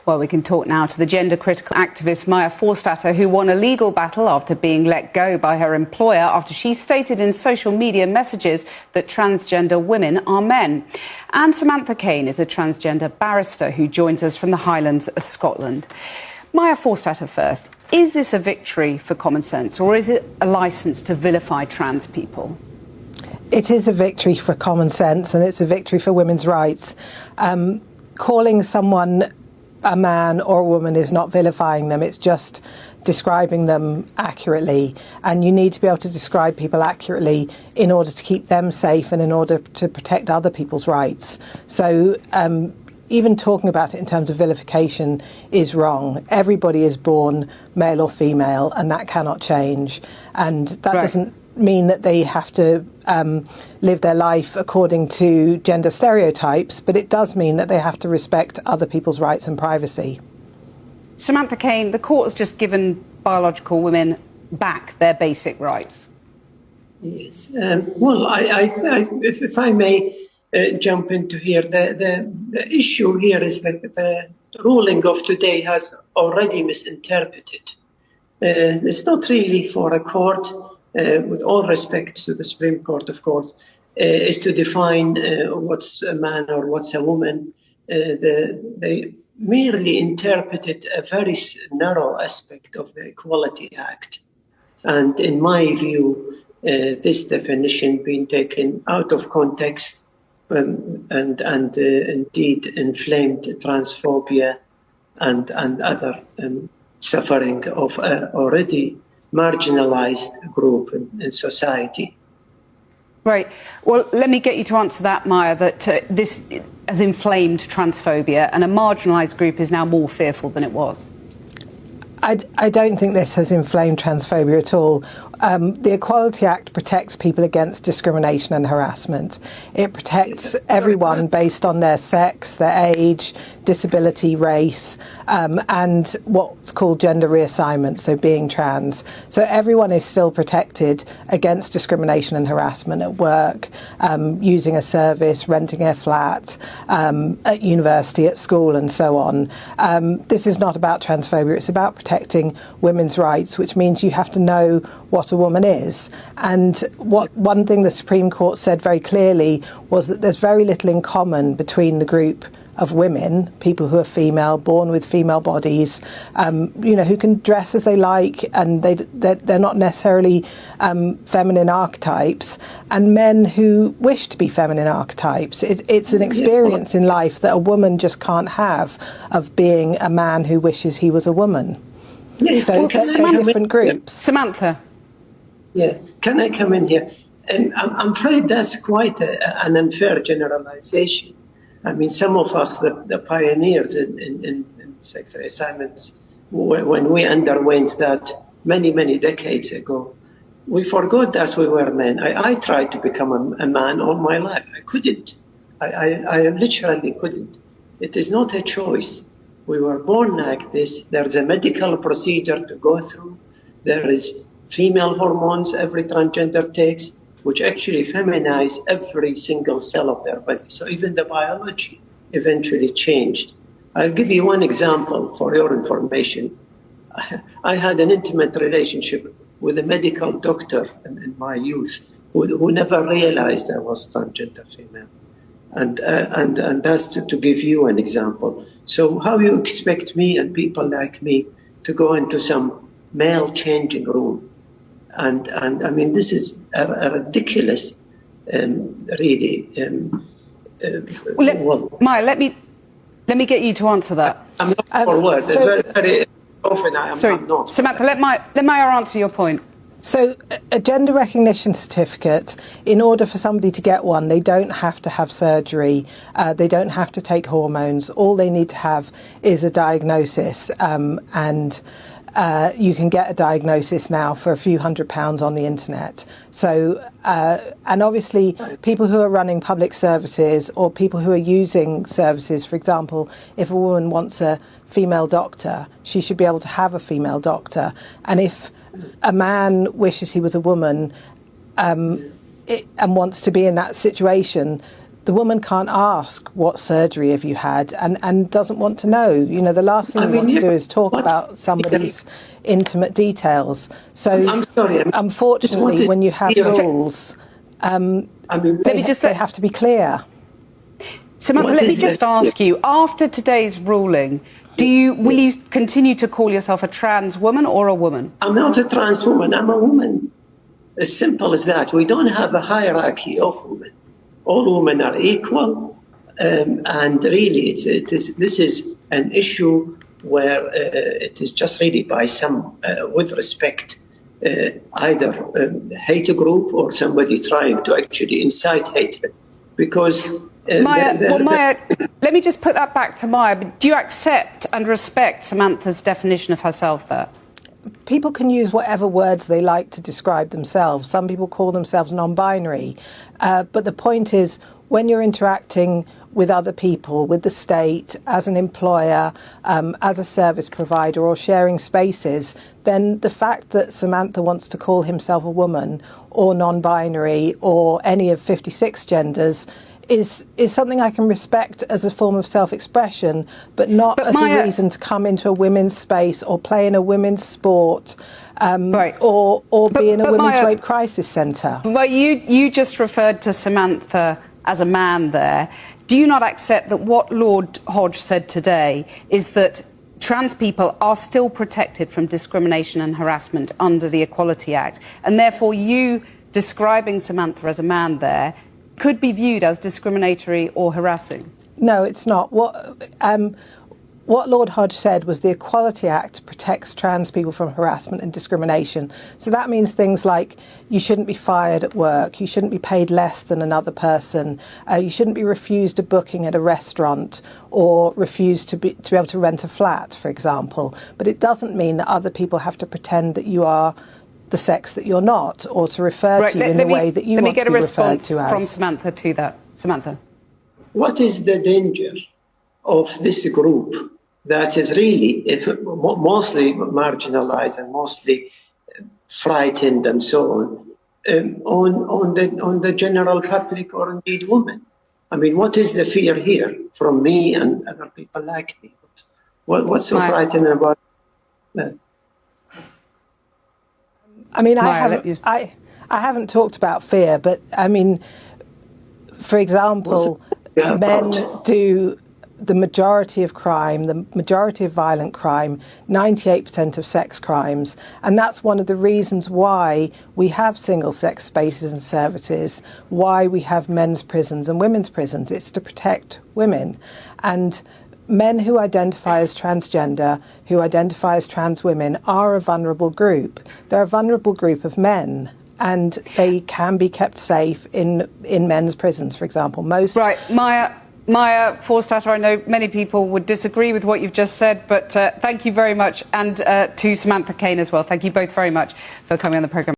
Well, we can talk now to the gender-critical activist Maya Forstater, who won a legal battle after being let go by her employer after she stated in social media messages that transgender women are men. And Samantha Kane is a transgender barrister who joins us from the Highlands of Scotland. Maya Forstater first. Is this a victory for common sense, or is it a licence to vilify trans people? It is a victory for common sense, and it's a victory for women's rights. Calling someone a man or a woman is not vilifying them, it's just describing them accurately. And you need to be able to describe people accurately in order to keep them safe and in order to protect other people's rights. So even talking about it in terms of vilification is wrong. Everybody is born male or female, and that cannot change. And that doesn't mean that they have to live their life according to gender stereotypes, but it does mean that they have to respect other people's rights and privacy. Samantha Kane, the court has just given biological women back their basic rights. Yes. Well, if I may jump into here, the issue here is that the ruling of today has already misinterpreted. It's not really for a court, with all respect to the Supreme Court, of course, is to define what's a man or what's a woman. They merely interpreted a very narrow aspect of the Equality Act. And in my view, this definition being taken out of context and indeed inflamed transphobia and other suffering of already marginalized group in society. Right. Well, let me get you to answer that, Maya, that this has inflamed transphobia and a marginalised group is now more fearful than it was. I don't think this has inflamed transphobia at all. The Equality Act protects people against discrimination and harassment. It protects everyone based on their sex, their age, disability, race, and what's called gender reassignment, so being trans. So everyone is still protected against discrimination and harassment at work, using a service, renting a flat, at university, at school, and so on. This is not about transphobia, it's about protecting women's rights, which means you have to know what a woman is. And one thing the Supreme Court said very clearly was that there's very little in common between the group of women, people who are female, born with female bodies, who can dress as they like, and they're not necessarily feminine archetypes, and men who wish to be feminine archetypes. It's an experience in life that a woman just can't have, of being a man who wishes he was a woman. Yes, so they're different groups. Samantha. Yeah, can I come in here? I'm afraid that's quite an unfair generalization. I mean, some of us, the pioneers in sex reassignments, when we underwent that many, many decades ago, we forgot that we were men. I tried to become a man all my life. I couldn't. I literally couldn't. It is not a choice. We were born like this. There's a medical procedure to go through. There is female hormones every transgender takes, which actually feminize every single cell of their body. So even the biology eventually changed. I'll give you one example for your information. I had an intimate relationship with a medical doctor in my youth who never realized I was transgender female. And that's to give you an example. So how you expect me and people like me to go into some male changing room? And I mean, this is a ridiculous, really. Maya, let me get you to answer that. I'm not for words. Very often I'm not. Samantha, let Maya answer your point. So a gender recognition certificate, in order for somebody to get one, they don't have to have surgery, they don't have to take hormones. All they need to have is a diagnosis, and you can get a diagnosis now for a few £100s on the internet. So, and obviously people who are running public services or people who are using services, for example, if a woman wants a female doctor, she should be able to have a female doctor. And if a man wishes he was a woman and wants to be in that situation, the woman can't ask what surgery have you had and doesn't want to know. You know, the last thing we want to do is talk about somebody's intimate details. So I'm sorry. Unfortunately, when you have rules, they have to be clear. Samantha, let me just ask you, after today's ruling, will you continue to call yourself a trans woman or a woman? I'm not a trans woman, I'm a woman. As simple as that. We don't have a hierarchy of women. All women are equal, and really this is an issue where it is just really by some, with respect, either hate group or somebody trying to actually incite hatred. Because Maya, let me just put that back to Maya. But do you accept and respect Samantha's definition of herself there? People can use whatever words they like to describe themselves. Some people call themselves non-binary. But the point is, when you're interacting with other people, with the state, as an employer, as a service provider, or sharing spaces, then the fact that Samantha wants to call himself a woman or non-binary or any of 56 genders is something I can respect as a form of self-expression, but not as a reason to come into a women's space or play in a women's sport, or be in a women's rape crisis centre. But you just referred to Samantha as a man there. Do you not accept that what Lord Hodge said today is that trans people are still protected from discrimination and harassment under the Equality Act, and therefore you describing Samantha as a man there could be viewed as discriminatory or harassing? No, it's not. What Lord Hodge said was the Equality Act protects trans people from harassment and discrimination. So that means things like you shouldn't be fired at work, you shouldn't be paid less than another person, you shouldn't be refused a booking at a restaurant or refused to be able to rent a flat, for example. But it doesn't mean that other people have to pretend that you are the sex that you're not, or to refer to you in the way that you want to be referred to as. Let me get a response from Samantha to that. Samantha. What is the danger of this group that is really mostly marginalized and mostly frightened and so on the general public or indeed women? I mean, what is the fear here from me and other people like me? What's so frightening about that? I mean, I haven't talked about fear, but I mean, for example, men do the majority of crime, the majority of violent crime, 98% of sex crimes, and that's one of the reasons why we have single-sex spaces and services, why we have men's prisons and women's prisons. It's to protect women. And men who identify as transgender, who identify as trans women, are a vulnerable group. They're a vulnerable group of men, and they can be kept safe in men's prisons, for example. Right, Maya Forstater, I know many people would disagree with what you've just said, but thank you very much, and to Samantha Kane as well. Thank you both very much for coming on the programme.